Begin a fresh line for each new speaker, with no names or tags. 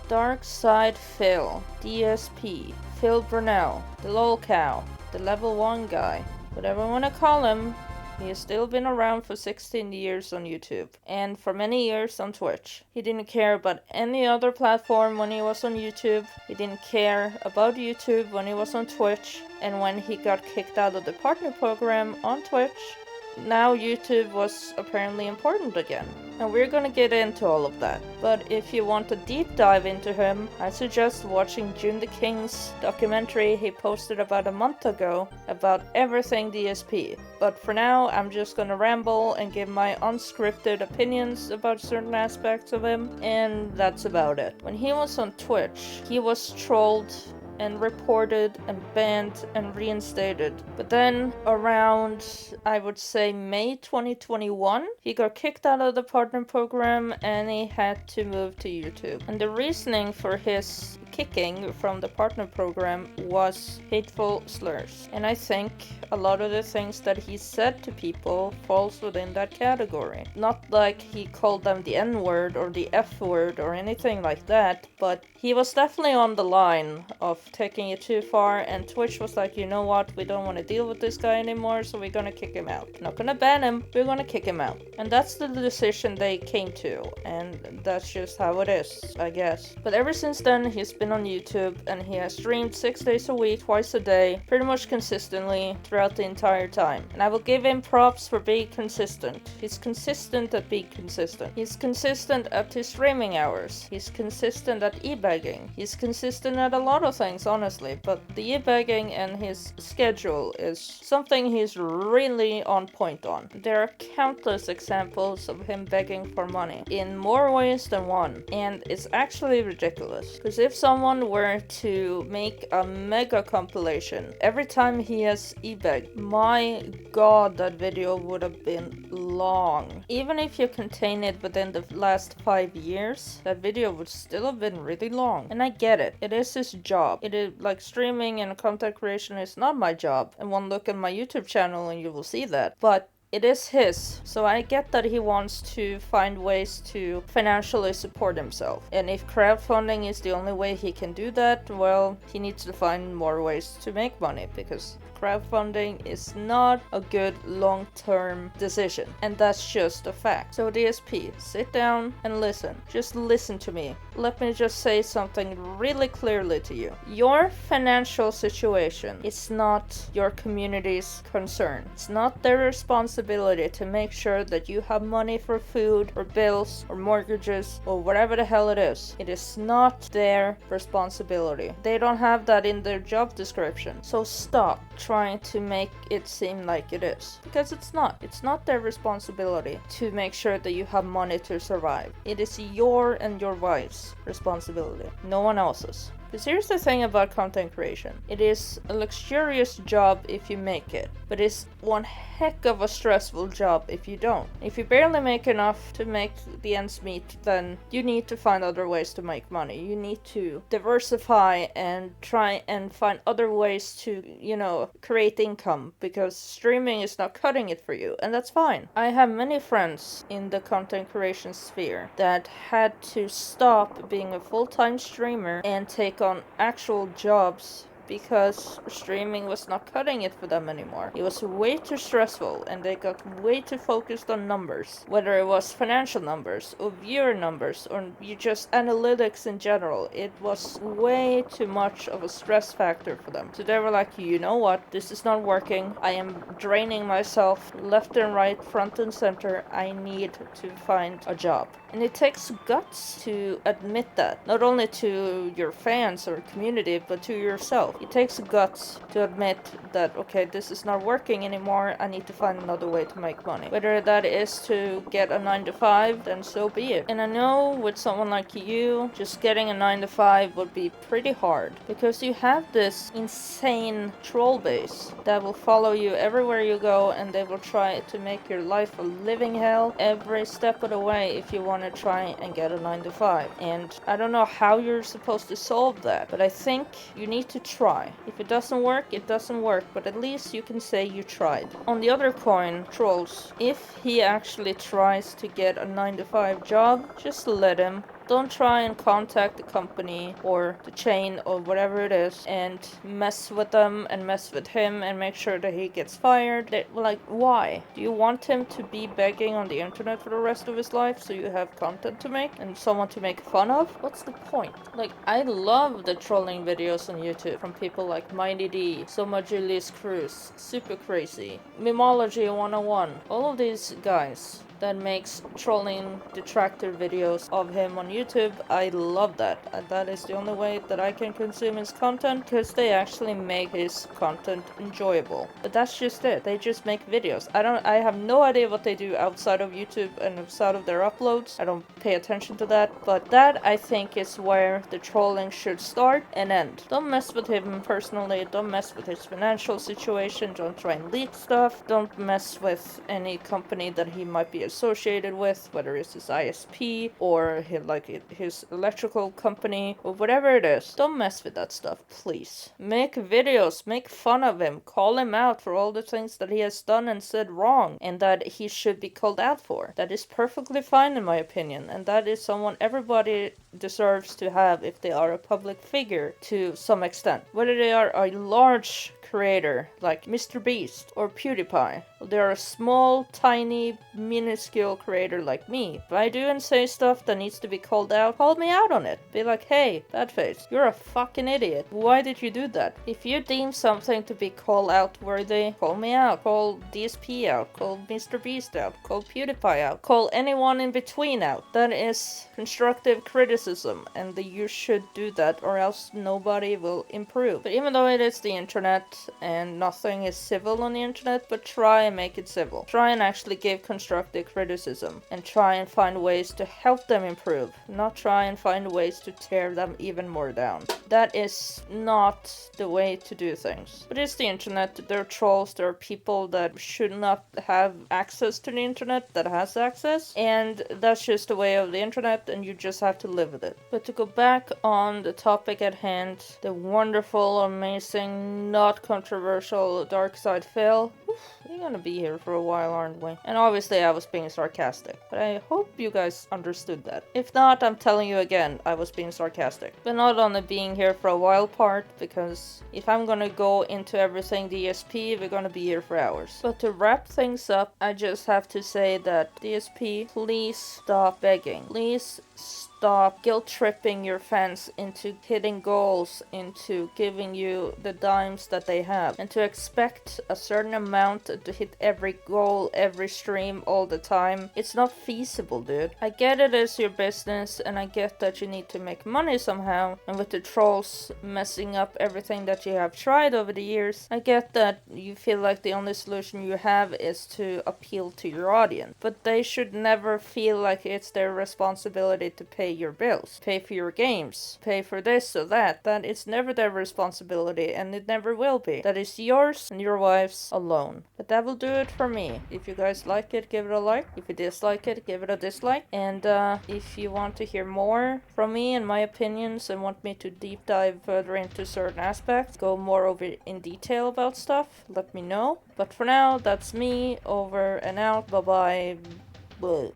Dark Side Phil, DSP, Phil Brunel, the lol cow, the level 1 guy, whatever you wanna call him. He has still been around for 16 years on YouTube, and for many years on Twitch. He didn't care about any other platform when he was on YouTube. He didn't care about YouTube when he was on Twitch, and when he got kicked out of the partner program on Twitch, now YouTube was apparently important again. And we're gonna get into all of that. But if you want a deep dive into him, I suggest watching June the King's documentary he posted about a month ago about everything DSP. But for now, I'm just gonna ramble and give my unscripted opinions about certain aspects of him, and that's about it. When he was on Twitch, he was trolled and reported and banned and reinstated. But then around, I would say, May 2021, he got kicked out of the partner program and he had to move to YouTube. And the reasoning for his kicking from the partner program was hateful slurs. And I think a lot of the things that he said to people falls within that category. Not like he called them the N-word or the F-word or anything like that, but he was definitely on the line of taking it too far, and Twitch was like, you know what, we don't want to deal with this guy anymore, so we're gonna kick him out. Not gonna ban him, we're gonna kick him out. And that's the decision they came to, and that's just how it is, I guess. But ever since then, he's been on YouTube, and he has streamed 6 days a week, twice a day, pretty much consistently throughout the entire time. And I will give him props for being consistent. He's consistent at being consistent. He's consistent at his streaming hours. He's consistent at e-begging. He's consistent at a lot of things, honestly, but the e-begging and his schedule is something he's really on point on. There are countless examples of him begging for money in more ways than one, and it's actually ridiculous. Because if someone were to make a mega compilation every time he has e-begged, my god, that video would have been long. Even if you contain it within the last 5 years, that video would still have been really long. And I get it. It is his job. It is like streaming and content creation is not my job. And one look at my YouTube channel and you will see that. But it is his, so I get that he wants to find ways to financially support himself. And if crowdfunding is the only way he can do that, well, he needs to find more ways to make money, because crowdfunding is not a good long-term decision, and that's just a fact. So DSP, sit down and listen. Just listen to me. Let me just say something really clearly to you. Your financial situation is not your community's concern. It's not their responsibility to make sure that you have money for food or bills or mortgages or whatever the hell it is. It is not their responsibility. They don't have that in their job description. So stop trying to make it seem like it is, because it's not. It's not their responsibility to make sure that you have money to survive. It is your and your wife's responsibility, no one else's. Because here's the thing about content creation. It is a luxurious job if you make it, but it's one heck of a stressful job if you don't. If you barely make enough to make the ends meet, then you need to find other ways to make money. You need to diversify and try and find other ways to, create income, because streaming is not cutting it for you, and that's fine. I have many friends in the content creation sphere that had to stop being a full-time streamer and take on actual jobs because streaming was not cutting it for them anymore. It was way too stressful, and they got way too focused on numbers. Whether it was financial numbers, or viewer numbers, or just analytics in general. It was way too much of a stress factor for them. So they were like, you know what, this is not working. I am draining myself left and right, front and center. I need to find a job. And it takes guts to admit that, not only to your fans or community, but to yourself. It takes guts to admit that, okay, this is not working anymore, I need to find another way to make money. Whether that is to get a 9 to 5, then so be it. And I know with someone like you, just getting a 9 to 5 would be pretty hard, because you have this insane troll base that will follow you everywhere you go, and they will try to make your life a living hell every step of the way if you want to try and get a 9 to 5. And I don't know how you're supposed to solve that, but I think you need to try. If it doesn't work, it doesn't work, but at least you can say you tried. On the other coin, trolls, if he actually tries to get a 9 to 5 job, just let him. Don't try and contact the company or the chain or whatever it is and mess with them and mess with him and make sure that he gets fired. Like, why? Do you want him to be begging on the internet for the rest of his life so you have content to make and someone to make fun of? What's the point? Like, I love the trolling videos on YouTube from people like Mighty D, Soma Julius Cruz, Super Crazy, Mimology 101, all of these guys that makes trolling detractor videos of him on YouTube. I love that. And that is the only way that I can consume his content, because they actually make his content enjoyable. But that's just it. They just make videos. I have no idea what they do outside of YouTube and outside of their uploads. I don't pay attention to that, but that I think is where the trolling should start and end. Don't mess with him personally. Don't mess with his financial situation. Don't try and leak stuff. Don't mess with any company that he might be associated with, whether it's his ISP or his electrical company or whatever it is. Don't mess with that stuff, please. Make videos, make fun of him, call him out for all the things that he has done and said wrong and that he should be called out for. That is perfectly fine in my opinion, and that is someone everybody deserves to have if they are a public figure to some extent. Whether they are a large creator like Mr. Beast or PewDiePie, or they are a small, tiny, minuscule creator like me. If I do and say stuff that needs to be called out, call me out on it. Be like, hey, Badface, you're a fucking idiot. Why did you do that? If you deem something to be call out worthy, call me out. Call DSP out. Call Mr. Beast out. Call PewDiePie out. Call anyone in between out. That is constructive criticism, and you should do that or else nobody will improve. But even though it is the internet and nothing is civil on the internet, but try and make it civil. Try and actually give constructive criticism and try and find ways to help them improve, not try and find ways to tear them even more down. That is not the way to do things. But it's the internet. There are trolls, there are people that should not have access to the internet that has access, and that's just the way of the internet, and you just have to live with it. But to go back on the topic at hand, the wonderful, amazing, not controversial Dark Side Phil. We're gonna be here for a while, aren't we? And obviously I was being sarcastic, but I hope you guys understood that. If not, I'm telling you again, I was being sarcastic. But not on the being here for a while part, because if I'm gonna go into everything DSP, we're gonna be here for hours. But to wrap things up, I just have to say that DSP, please stop begging. Please stop guilt-tripping your fans into hitting goals, into giving you the dimes that they have, and to expect a certain amount to hit every goal, every stream, all the time. It's not feasible, dude. I get it as your business, and I get that you need to make money somehow, and with the trolls messing up everything that you have tried over the years, I get that you feel like the only solution you have is to appeal to your audience. But they should never feel like it's their responsibility to pay your bills, pay for your games, pay for this or that. That it's never their responsibility, and it never will be. That is yours and your wife's alone. But that will do it for me. If you guys like it, give it a like. If you dislike it, give it a dislike. And if you want to hear more from me and my opinions and want me to deep dive further into certain aspects, go more over in detail about stuff, let me know. But for now, that's me, over and out. Bye bye. Bye.